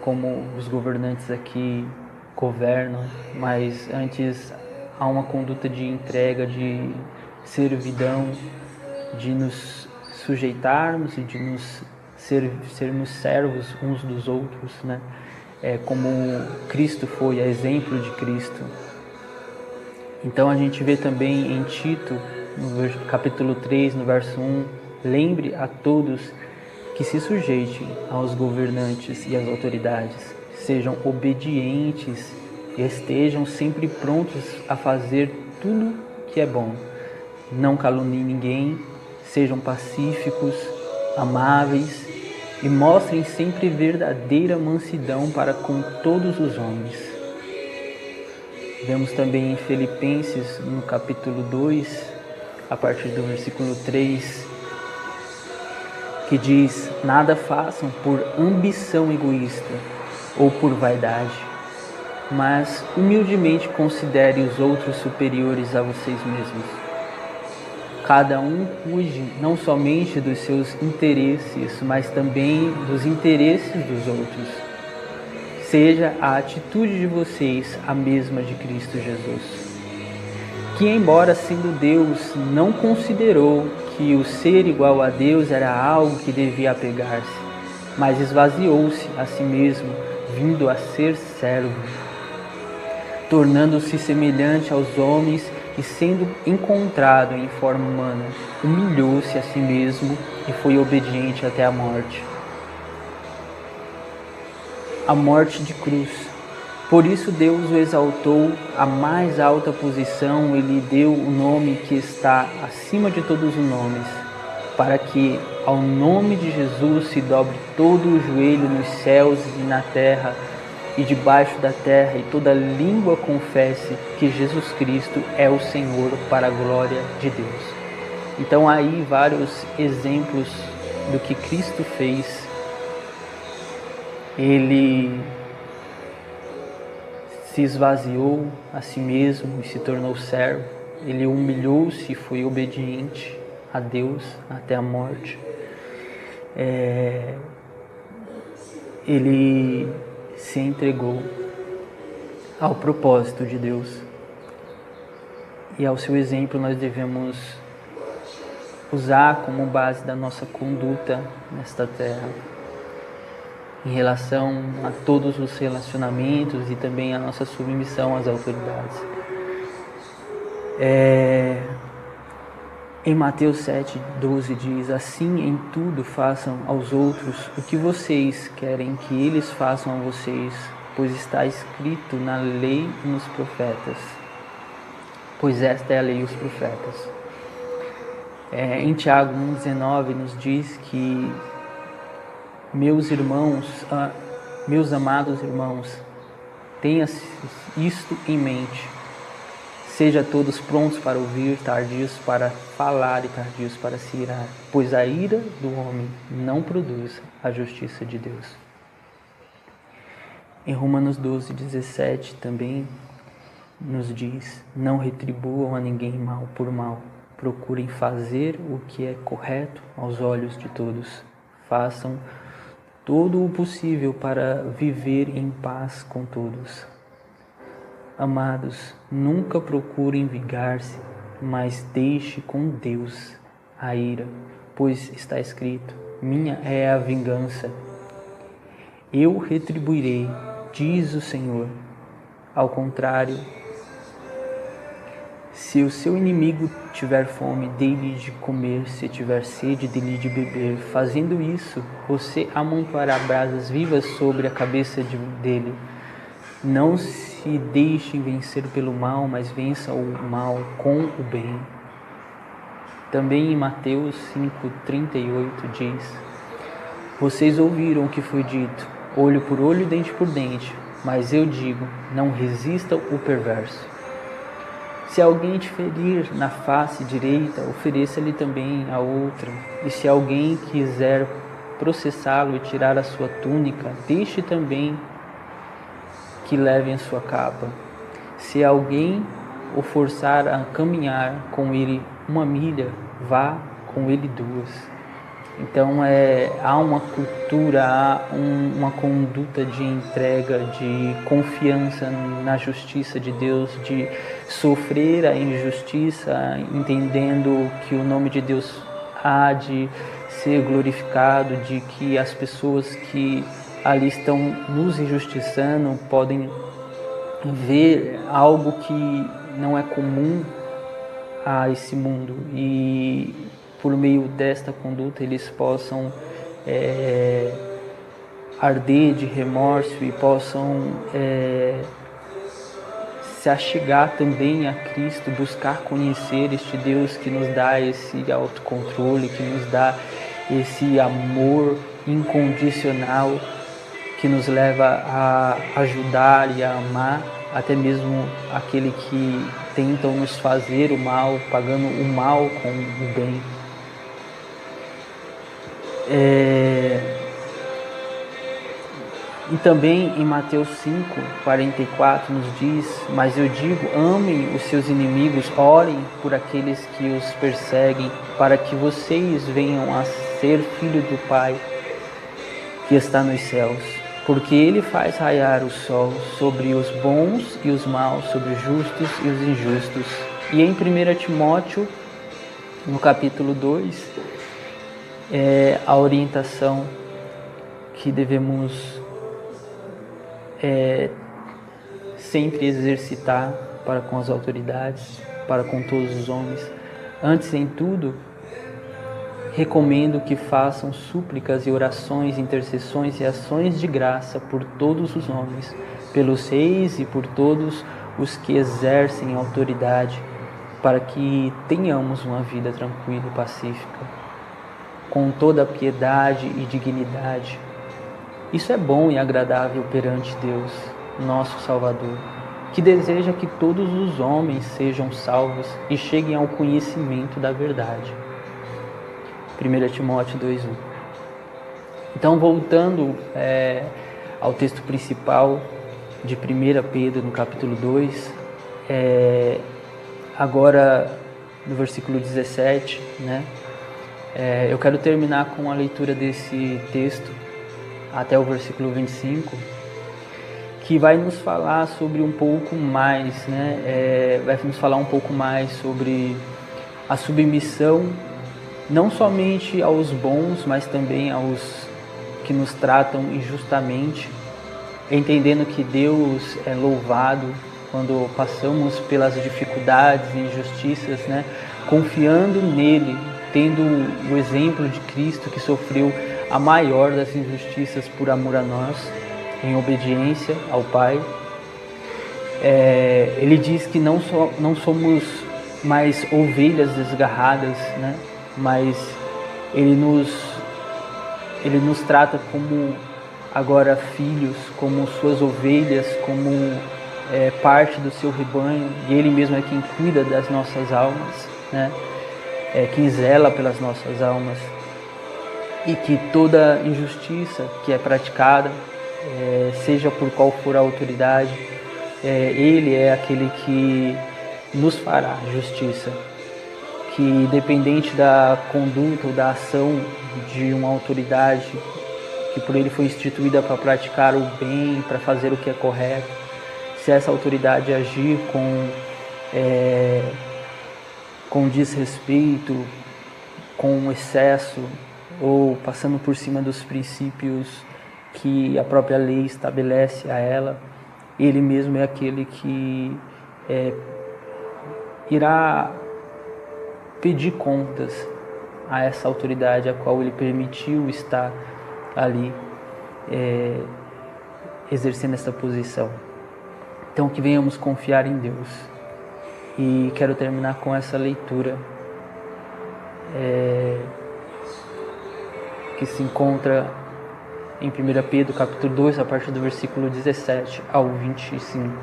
[SPEAKER 1] como os governantes aqui governam, mas antes há uma conduta de entrega, de servidão, de nos sujeitarmos e de nos sermos servos uns dos outros, né? Como Cristo foi, a exemplo de Cristo. Então a gente vê também em Tito, no capítulo 3, no verso 1, lembre a todos que se sujeitem aos governantes e às autoridades, sejam obedientes e estejam sempre prontos a fazer tudo que é bom. Não caluniem ninguém, sejam pacíficos, amáveis e mostrem sempre verdadeira mansidão para com todos os homens. Vemos também em Filipenses, no capítulo 2, a partir do versículo 3, que diz: nada façam por ambição egoísta ou por vaidade, mas humildemente considere os outros superiores a vocês mesmos. Cada um cuide não somente dos seus interesses, mas também dos interesses dos outros. Seja a atitude de vocês a mesma de Cristo Jesus, que, embora sendo Deus, não considerou que o ser igual a Deus era algo que devia apegar-se, mas esvaziou-se a si mesmo, vindo a ser servo, tornando-se semelhante aos homens e sendo encontrado em forma humana, humilhou-se a si mesmo e foi obediente até a morte de cruz. Por isso Deus o exaltou à mais alta posição e lhe deu o nome que está acima de todos os nomes, para que ao nome de Jesus se dobre todo o joelho nos céus e na terra e debaixo da terra, e toda língua confesse que Jesus Cristo é o Senhor, para a glória de Deus. Então aí vários exemplos do que Cristo fez. Ele se esvaziou a si mesmo e se tornou servo. Ele humilhou-se e foi obediente a Deus até a morte. Ele se entregou ao propósito de Deus. E ao seu exemplo nós devemos usar como base da nossa conduta nesta terra, em relação a todos os relacionamentos e também a nossa submissão às autoridades. Em Mateus 7:12 diz: assim em tudo façam aos outros o que vocês querem que eles façam a vocês, pois está escrito na lei e nos profetas. Pois esta é a lei e os profetas. Em Tiago 1:19 nos diz que meus amados irmãos, tenha isto em mente. Seja todos prontos para ouvir, tardios para falar e tardios para se irar, pois a ira do homem não produz a justiça de Deus. Em Romanos 12:17 também nos diz: não retribuam a ninguém mal por mal, procurem fazer o que é correto aos olhos de todos. Façam todo o possível para viver em paz com todos. Amados, nunca procurem vingar-se, mas deixe com Deus a ira, pois está escrito: minha é a vingança, eu retribuirei, diz o Senhor. Ao contrário, se o seu inimigo tiver fome, dê-lhe de comer, se tiver sede, dê-lhe de beber. Fazendo isso, você amontoará brasas vivas sobre a cabeça dele. Não se deixe vencer pelo mal, mas vença o mal com o bem. Também em Mateus 5:38 diz: Vocês ouviram o que foi dito, olho por olho e dente por dente, mas eu digo, não resistam o perverso. Se alguém te ferir na face direita, ofereça-lhe também a outra. E se alguém quiser processá-lo e tirar a sua túnica, deixe também que levem a sua capa. Se alguém o forçar a caminhar com ele 1 milha, vá com ele 2. Então há uma cultura, há uma conduta de entrega, de confiança na justiça de Deus, de sofrer a injustiça, entendendo que o nome de Deus há de ser glorificado, de que as pessoas que ali estão nos injustiçando podem ver algo que não é comum a esse mundo e por meio desta conduta eles possam arder de remorso e possam se achegar também a Cristo, buscar conhecer este Deus que nos dá esse autocontrole, que nos dá esse amor incondicional, que nos leva a ajudar e a amar até mesmo aquele que tentam nos fazer o mal, pagando o mal com o bem. E também em Mateus 5:44 nos diz, mas eu digo, amem os seus inimigos, orem por aqueles que os perseguem, para que vocês venham a ser filho do Pai que está nos céus. Porque Ele faz raiar o sol sobre os bons e os maus, sobre os justos e os injustos. E em 1 Timóteo, no capítulo 2, a orientação que devemos sempre exercitar para com as autoridades, para com todos os homens. Antes, em tudo, recomendo que façam súplicas e orações, intercessões e ações de graça por todos os homens, pelos reis e por todos os que exercem autoridade, para que tenhamos uma vida tranquila e pacífica, com toda a piedade e dignidade. Isso é bom e agradável perante Deus, nosso Salvador, que deseja que todos os homens sejam salvos e cheguem ao conhecimento da verdade. 1 Timóteo 2:1. Então, voltando ao texto principal de 1 Pedro, no capítulo 2, agora no versículo 17, né? Eu quero terminar com a leitura desse texto até o versículo 25, que vai nos falar sobre um pouco mais, né? Vai nos falar um pouco mais sobre a submissão, não somente aos bons, mas também aos que nos tratam injustamente, entendendo que Deus é louvado quando passamos pelas dificuldades e injustiças, né? Confiando nele, tendo o exemplo de Cristo que sofreu a maior das injustiças por amor a nós, em obediência ao Pai. Ele diz que não somos mais ovelhas desgarradas, né? Mas Ele nos trata como agora filhos, como suas ovelhas, como parte do seu rebanho, e Ele mesmo é quem cuida das nossas almas, né? Quem zela pelas nossas almas, e que toda injustiça que é praticada, seja por qual for a autoridade, Ele é aquele que nos fará justiça, que independente da conduta ou da ação de uma autoridade que por Ele foi instituída para praticar o bem, para fazer o que é correto, se essa autoridade agir com desrespeito, com excesso, ou passando por cima dos princípios que a própria lei estabelece a ela, Ele mesmo é aquele que irá pedir contas a essa autoridade a qual Ele permitiu estar ali exercendo essa posição. Então, que venhamos confiar em Deus. E quero terminar com essa leitura que se encontra em 1 Pedro capítulo 2, a partir do versículo 17 ao 25,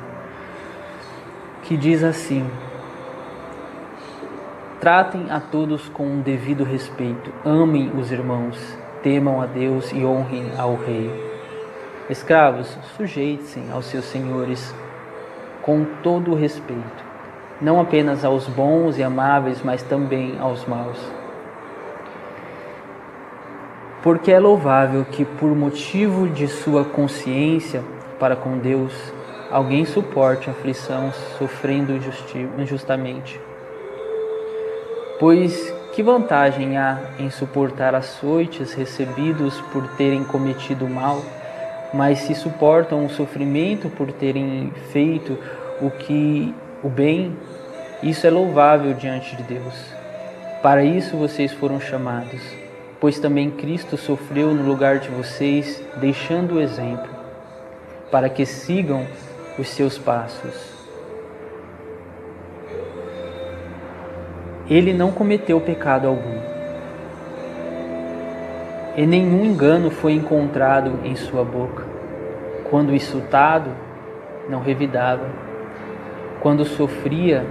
[SPEAKER 1] que diz assim: tratem a todos com um devido respeito, amem os irmãos, temam a Deus e honrem ao Rei. Escravos, sujeitem-se aos seus senhores com todo o respeito, não apenas aos bons e amáveis, mas também aos maus. Porque é louvável que, por motivo de sua consciência para com Deus, alguém suporte a aflição sofrendo injustamente. Pois que vantagem há em suportar açoites recebidos por terem cometido mal, mas se suportam o sofrimento por terem feito o bem, isso é louvável diante de Deus. Para isso vocês foram chamados, pois também Cristo sofreu no lugar de vocês, deixando o exemplo, para que sigam os seus passos. Ele não cometeu pecado algum, e nenhum engano foi encontrado em sua boca. Quando insultado, não revidava. Quando sofria,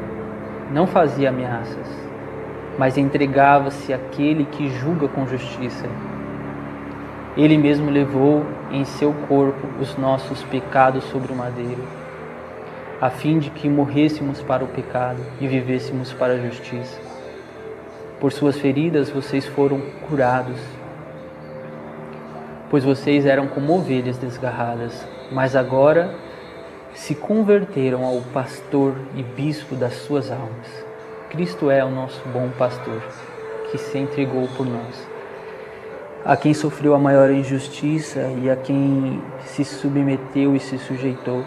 [SPEAKER 1] não fazia ameaças, mas entregava-se àquele que julga com justiça. Ele mesmo levou em seu corpo os nossos pecados sobre o madeiro, a fim de que morrêssemos para o pecado e vivêssemos para a justiça. Por suas feridas vocês foram curados, pois vocês eram como ovelhas desgarradas, mas agora se converteram ao pastor e bispo das suas almas. Cristo é o nosso bom pastor, que se entregou por nós, a quem sofreu a maior injustiça e a quem se submeteu e se sujeitou.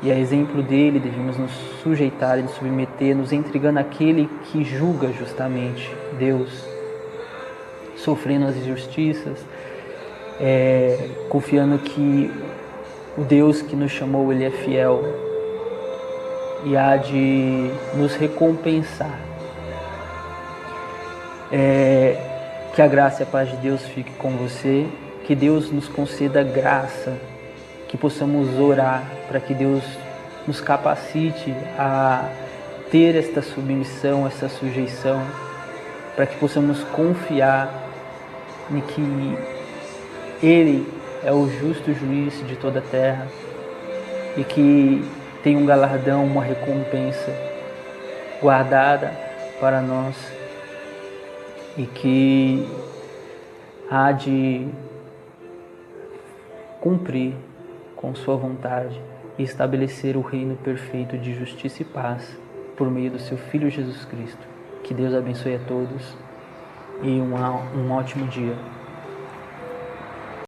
[SPEAKER 1] E a exemplo dele devemos nos sujeitar e nos submeter, nos entregando àquele que julga justamente, Deus, sofrendo as injustiças, confiando que o Deus que nos chamou, Ele é fiel e há de nos recompensar. Que a graça e a paz de Deus fique com você, que Deus nos conceda graça, que possamos orar para que Deus nos capacite a ter esta submissão, esta sujeição, para que possamos confiar em que Ele é o justo juiz de toda a terra e que tem um galardão, uma recompensa guardada para nós e que há de cumprir com sua vontade e estabelecer o reino perfeito de justiça e paz por meio do seu Filho Jesus Cristo. Que Deus abençoe a todos e um ótimo dia.